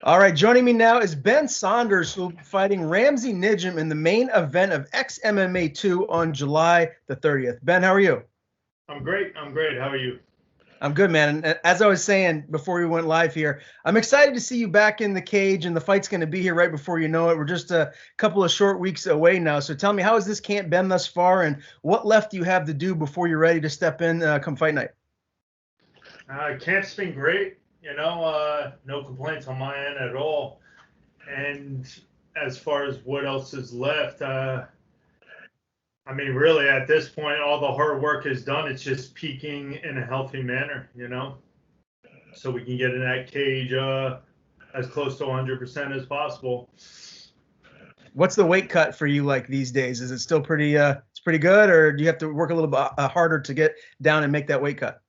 All right, joining me now is Ben Saunders, who will be fighting Ramsey Nijem in the main event of XMMA 2 on July the 30th. Ben, how are you? I'm great. I'm great. How are you? I'm good, man. And as I was saying before we went live here, I'm excited to see you back in the cage, and the fight's going to be here right before you know it. We're just a couple of short weeks away now. So tell me, how has this camp been thus far, and what left do you have to do before you're ready to step in come fight night? Camp's been great. No complaints on my end at all. And as far as what else is left, really, at this point, all the hard work is done. It's just peaking in a healthy manner, so we can get in that cage as close to 100% as possible. What's the weight cut for you like these days? Is it still pretty it's pretty good, or do you have to work a little bit harder to get down and make that weight cut?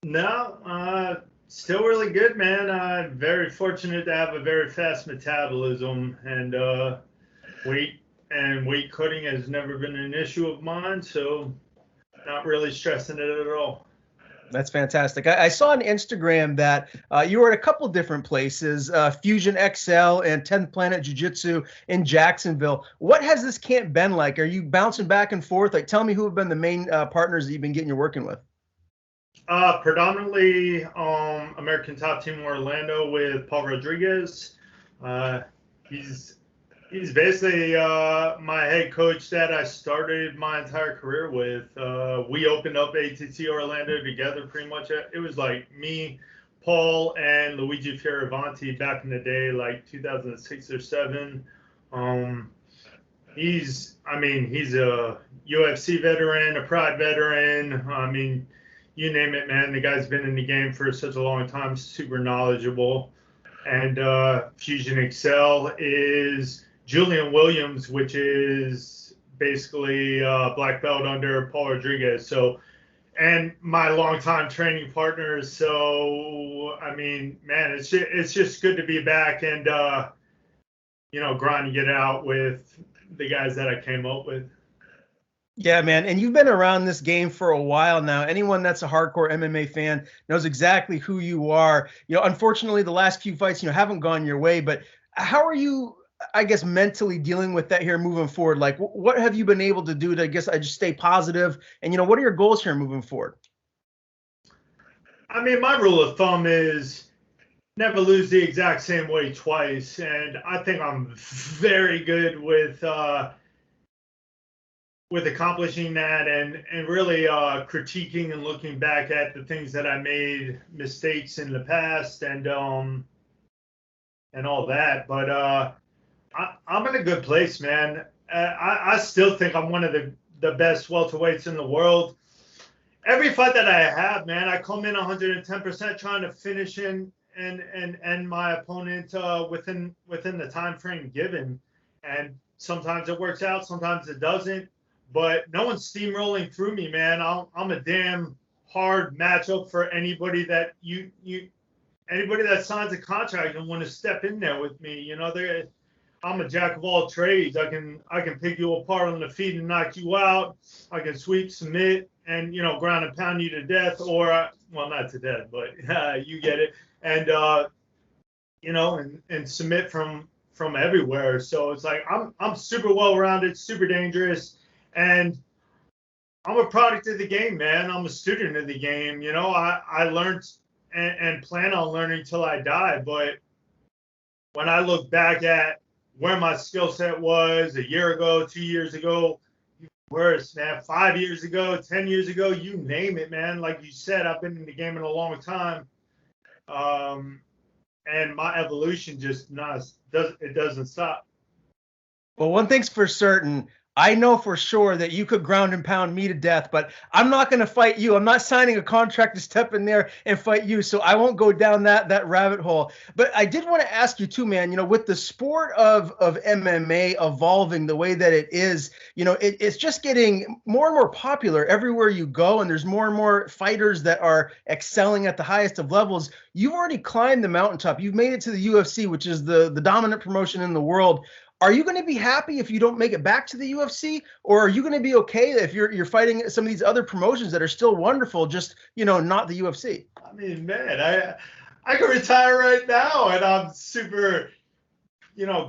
No, still really good, man. Very fortunate to have a very fast metabolism, and weight cutting has never been an issue of mine, so not really stressing it at all. That's fantastic. I saw on Instagram that you were at a couple different places, Fusion XL and 10th Planet Jiu Jitsu in Jacksonville. What has this camp been like? Are you bouncing back and forth? Like, tell me who have been the main partners that you've been getting your working with. Predominantly American Top Team Orlando with Paul Rodriguez. He's basically my head coach that I started my entire career with. We opened up ATT Orlando together pretty much. It was like me, Paul, and Luigi Fioravanti back in the day, like 2006 or 7. He's a UFC veteran, a Pride veteran. You name it, man. The guy's been in the game for such a long time, super knowledgeable. And Fusion Excel is Julian Williams, which is basically black belt under Paul Rodriguez. So, and my longtime training partners. So, man, it's just good to be back and grinding it out with the guys that I came up with. Yeah, man. And you've been around this game for a while now. Anyone that's a hardcore MMA fan knows exactly who you are. Unfortunately, the last few fights, haven't gone your way, but how are you, I guess, mentally dealing with that here moving forward? Like, what have you been able to do to, I guess, I just stay positive? And, what are your goals here moving forward? My rule of thumb is never lose the exact same way twice. And I think I'm very good with accomplishing that and really critiquing and looking back at the things that I made mistakes in the past and all that. But I'm in a good place, man. I still think I'm one of the best welterweights in the world. Every fight that I have, man, I come in 110% trying to finish in and my opponent within the time frame given. And sometimes it works out, sometimes it doesn't. But no one's steamrolling through me, man. I'm a damn hard matchup for anybody that anybody that signs a contract and want to step in there with me. I'm a jack of all trades. I can pick you apart on the feet and knock you out. I can sweep, submit, and ground and pound you to death, or well, not to death, but you get it. And and submit from everywhere. So it's like I'm super well rounded, super dangerous. And I'm a product of the game, man. I'm a student of the game. I learned and plan on learning till I die. But when I look back at where my skill set was a year ago, 2 years ago, worse, man, 5 years ago, 10 years ago, you name it, man. Like you said, I've been in the game in a long time. And my evolution just doesn't stop. Well, one thing's for certain. I know for sure that you could ground and pound me to death, but I'm not going to fight you. I'm not signing a contract to step in there and fight you, so I won't go down that rabbit hole. But I did want to ask you too, man, with the sport of MMA evolving the way that it is, it's just getting more and more popular everywhere you go, and there's more and more fighters that are excelling at the highest of levels. You've already climbed the mountaintop. You've made it to the UFC, which is the dominant promotion in the world. Are you going to be happy if you don't make it back to the UFC, or are you going to be okay if you're fighting some of these other promotions that are still wonderful, just not the UFC? Man, I could retire right now, and I'm super,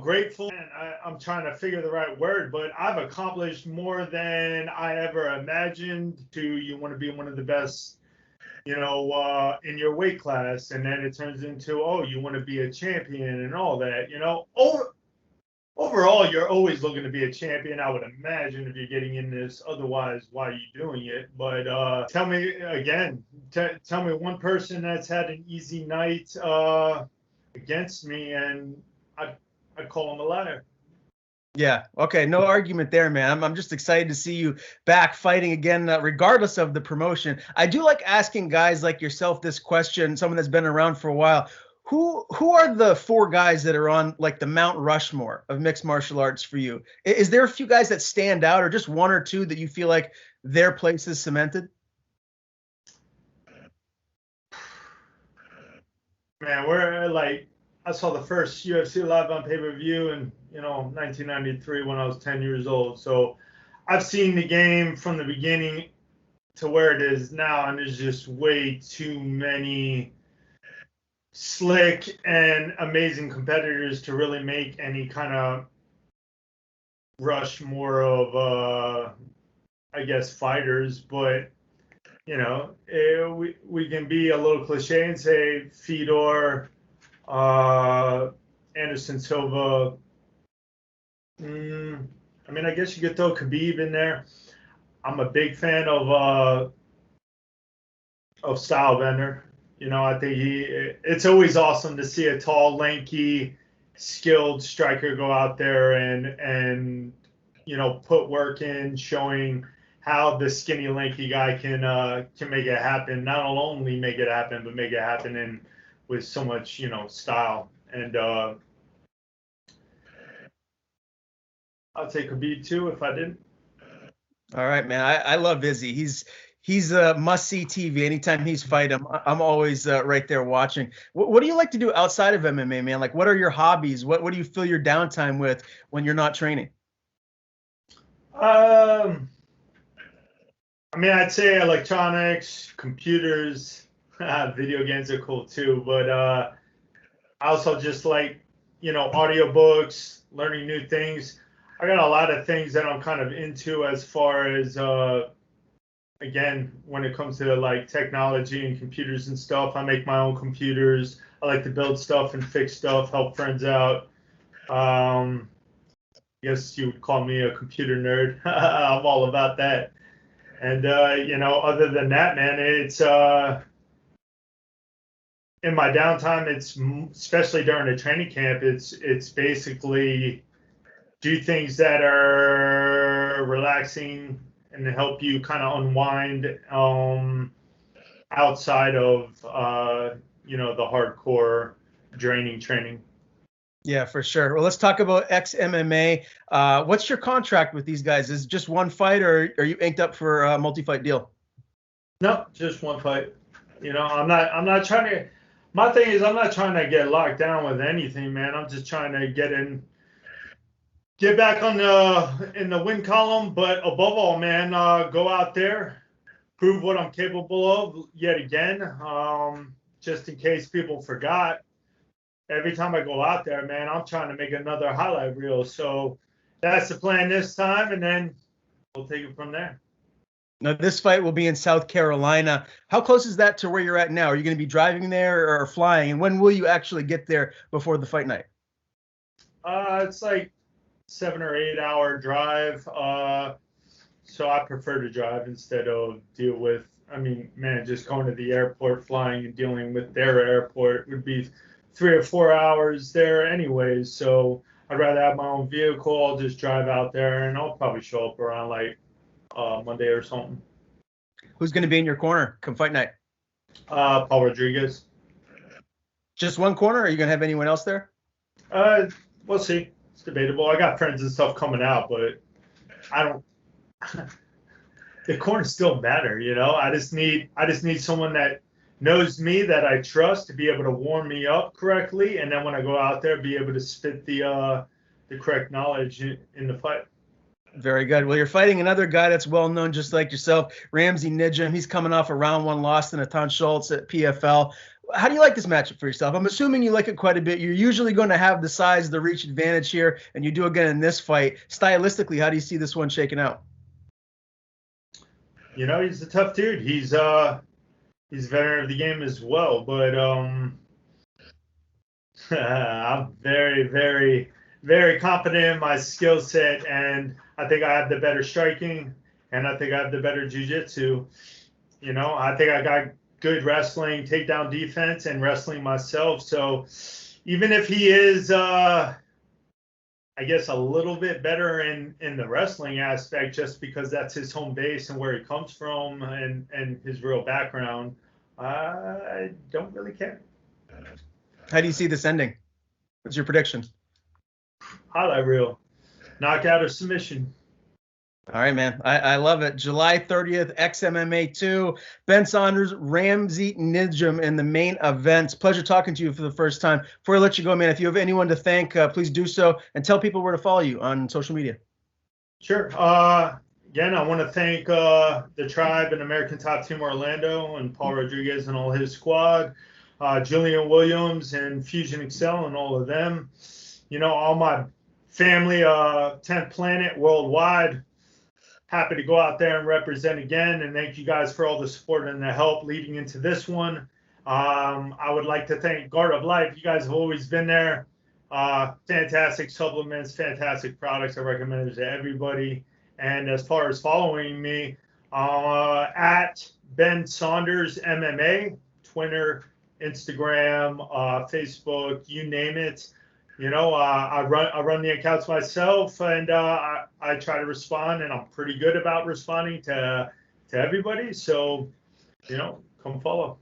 grateful. And I'm trying to figure the right word, but I've accomplished more than I ever imagined. You want to be one of the best, in your weight class, and then it turns into, oh, you want to be a champion and all that, Overall, you're always looking to be a champion, I would imagine, if you're getting in this. Otherwise, why are you doing it? But tell me again, tell me one person that's had an easy night against me, and I'd call him a liar. Yeah. Okay. No argument there, man. I'm just excited to see you back fighting again, regardless of the promotion. I do like asking guys like yourself this question, someone that's been around for a while. Who are the 4 guys that are on like the Mount Rushmore of mixed martial arts for you? Is there a few guys that stand out, or just 1 or 2 that you feel like their place is cemented? Man, we're like, I saw the first UFC live on pay-per-view in 1993 when I was 10 years old. So I've seen the game from the beginning to where it is now, and there's just way too many slick and amazing competitors to really make any kind of rush more of I guess fighters. But we can be a little cliche and say Fedor, Anderson Silva. I guess you could throw Khabib in there. I'm a big fan of Stylebender. I think it's always awesome to see a tall, lanky, skilled striker go out there and put work in, showing how the skinny, lanky guy can make it happen. Not only make it happen, but make it happen with so much, style. And I'll take Khabib too if I didn't. All right, man. I love Izzy. He's a must-see TV. Anytime he's fighting, I'm always right there watching. What do you like to do outside of MMA, man? Like, what are your hobbies? What do you fill your downtime with when you're not training? I'd say electronics, computers, video games are cool too. But I also just like, audiobooks, learning new things. I got a lot of things that I'm kind of into as far as again, when it comes to like technology and computers and stuff. I make my own computers. I like to build stuff and fix stuff, help friends out. I guess you would call me a computer nerd. I'm all about that. And other than that, man, it's in my downtime, it's especially during the training camp, it's basically do things that are relaxing and help you kind of unwind outside of the hardcore draining training. Yeah, for sure. Well, let's talk about XMMA. What's your contract with these guys? Is it just one fight, or are you inked up for a multi-fight deal? No, just one fight. I'm not trying to. My thing is, I'm not trying to get locked down with anything, man. I'm just trying to get back in the win column. But above all, man, go out there, prove what I'm capable of yet again. Just in case people forgot. Every time I go out there, man, I'm trying to make another highlight reel. So that's the plan this time, and then we'll take it from there. Now, this fight will be in South Carolina. How close is that to where you're at now? Are you going to be driving there or flying? And when will you actually get there before the fight night? It's like 7 or 8 hour drive. So I prefer to drive instead of deal with, just going to the airport, flying and dealing with their airport would be 3 or 4 hours there anyways. So I'd rather have my own vehicle. I'll just drive out there, and I'll probably show up around like Monday or something. Who's going to be in your corner come fight night? Paul Rodriguez. Just one corner, or are you going to have anyone else there? We'll see. It's debatable. I got friends and stuff coming out, but I don't. The corners still matter, I just need someone that knows me, that I trust, to be able to warm me up correctly, and then when I go out there, be able to spit the correct knowledge in the fight. Very good. Well, you're fighting another guy that's well known, just like yourself, Ramsey Nijem. He's coming off a round 1 loss to Natan Schultz at PFL. How do you like this matchup for yourself? I'm assuming you like it quite a bit. You're usually going to have the size, the reach advantage here, and you do again in this fight. Stylistically, how do you see this one shaking out? You know, he's a tough dude. He's a veteran of the game as well, but I'm very, very, very confident in my skill set, and I think I have the better striking, and I think I have the better jiu-jitsu. You know, I think I got good wrestling, takedown defense, and wrestling myself. So even if he is, I guess, a little bit better in the wrestling aspect, just because that's his home base and where he comes from and his real background, I don't really care. How do you see this ending? What's your prediction? Highlight reel, knockout or submission. All right, man. I love it. July 30th, XMMA 2. Ben Saunders, Ramsey Nijem in the main event. Pleasure talking to you for the first time. Before I let you go, man, if you have anyone to thank, please do so. And tell people where to follow you on social media. Sure. Again, I want to thank the Tribe and American Top Team Orlando and Paul Rodriguez and all his squad, Julian Williams and Fusion Excel and all of them. You know, all my family, 10th Planet worldwide. Happy to go out there and represent again, and thank you guys for all the support and the help leading into this one. I would like to thank Guard of Life. You guys have always been there. Fantastic supplements, fantastic products. I recommend it to everybody. And as far as following me, at Ben Saunders MMA, Twitter, Instagram, Facebook, you name it. You know, I run the accounts myself, and I try to respond, and I'm pretty good about responding to everybody. So, you know, come follow.